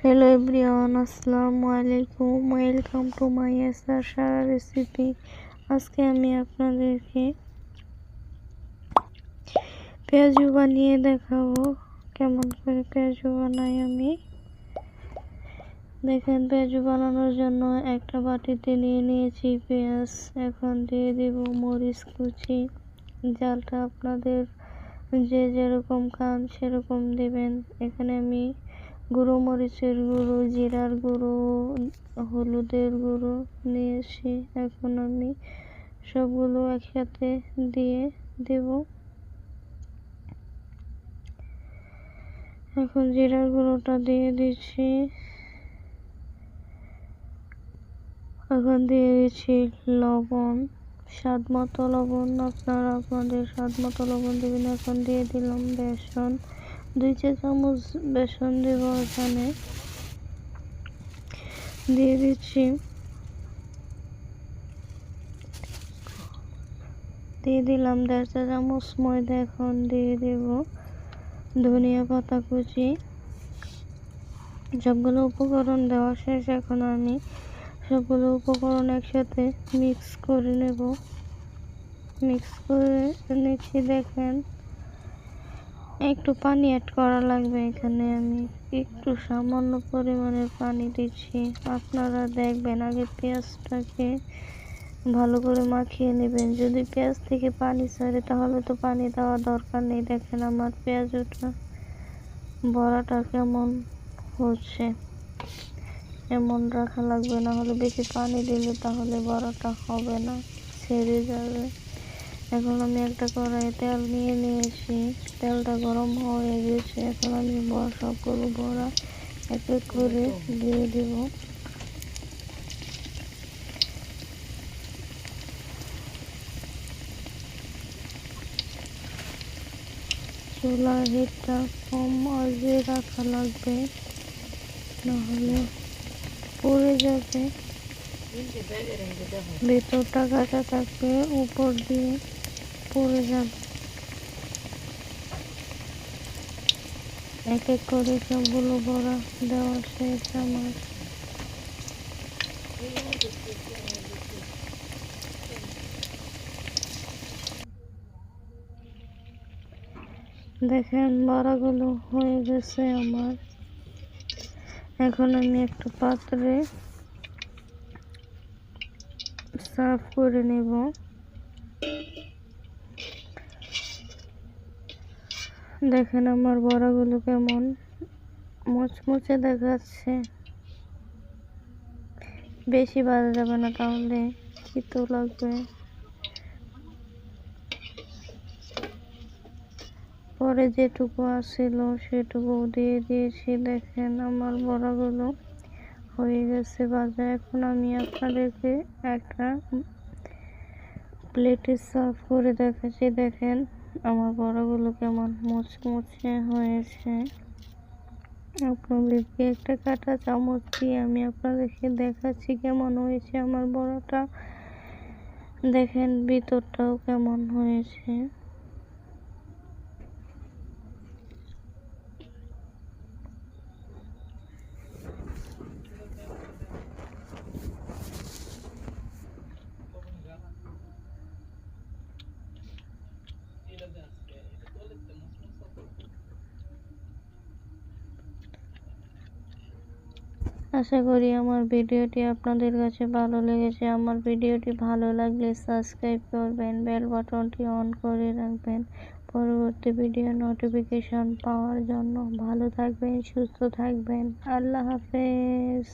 Hello everyone, আসসালামু আলাইকুম। Welcome to my Sara recipe. আজকে আমি আপনাদেরকে পেঁয়াজু বানিয়ে দেখাবো কেমন করে পেঁয়াজু বানাই আমি। দেখেন, পেঁয়াজু বানানোর জন্য একটা বাটিতে নিয়ে নিয়েছি পেঁয়াজ। এখন দিয়ে দেব মরিচ কুচি। জালটা আপনাদের যে যেরকম খান সেরকম দেবেন। এখানে আমি গুঁড়ো মরিচের গুঁড়ো, জিরার গুঁড়ো, হলুদের গুঁড়ো নিয়েছি। এখন আমি সবগুলো একসাথে দিয়ে দেব। এখন জিরার গুঁড়োটা দিয়ে দিচ্ছি। এখন দিয়ে দিচ্ছি লবণ, স্বাদ মতো লবণ। আপনারা আপনাদের স্বাদ মতো লবণ দেবেন। এখন দিয়ে দিলাম বেসন, 2 চা চামচ বেসন দেব। এখানে দিয়ে দিচ্ছি, দিয়ে দিলাম 1.5 চা চামচ ময়দা। এখন দিয়ে দেব ধনিয়া পাতা কুচি। সবগুলো উপকরণ দেওয়া শেষ। এখন আমি সবগুলো উপকরণ একসাথে মিক্স করে নেব। মিক্স করে নিচ্ছি। দেখেন, একটু পানি অ্যাড করা লাগবে। এখানে আমি একটু সামান্য পরিমাণে পানি দিচ্ছি। আপনারা দেখবেন আগে পেঁয়াজটাকে ভালো করে মাখিয়ে নেবেন। যদি পেঁয়াজ থেকে পানি ছাড়ে তাহলে তো পানি দেওয়া দরকার নেই। দেখেন আমার পেঁয়াজটা বড়াটা কেমন হচ্ছে, এমন রাখা লাগবে, না হলে বেশি পানি দিলে তাহলে বড়াটা হবে না, ছেড়ে যাবে। এখন আমি একটা কড়াইয়ে তেল নিয়ে নিয়েছি। তেলটা গরম হয়ে গেছে। এখন আমি সবগুলো বড়া এক এক করে দিয়ে দেব। চুলার হিটটা কম আঁচে রাখা লাগবে, নাহলে পুড়ে যাবে। ভেতরটা কাঁচা থাকবে, উপর দিয়ে পুড়ে যাবে। এক এক করে সবগুলো বড়া দেওয়া শেষ আমার। দেখেন বড়াগুলো হয়ে গেছে আমার। এখন আমি একটা পাত্রে সার্ভ করে নেব। দেখেন আমার বড়াগুলো কেমন মুচমুচে দেখাচ্ছে। বেশি ভাজা যাবে না, তাহলে তিতো লাগবে। পরে যেটুকু আসছিল সেটুকু দিয়ে দিয়েছি। দেখেন আমার বড়াগুলো হয়ে গেছে ভাজা। এখন আমি আপনাদেরকে একটা প্লেটে সার্ভ করে দেখাচ্ছি। দেখেন আমার বড়াগুলো কেমন মুচমুচে হয়েছে। আপনাদেরকে একটা কাঁটা চামচ দিয়ে আমি আপনাদেরকে দেখাচ্ছি কেমন হয়েছে আমার বড়াটা। দেখেন ভিতরটাও কেমন হয়েছে। আশা করি আমার ভিডিওটি আপনাদের কাছে ভালো লেগেছে। আমার ভিডিওটি ভালো লাগলে সাবস্ক্রাইব করবেন, বেল বাটনটি অন করে রাখবেন পরবর্তী ভিডিও নোটিফিকেশন পাওয়ার জন্য। ভালো থাকবেন, সুস্থ থাকবেন। আল্লাহ হাফেজ।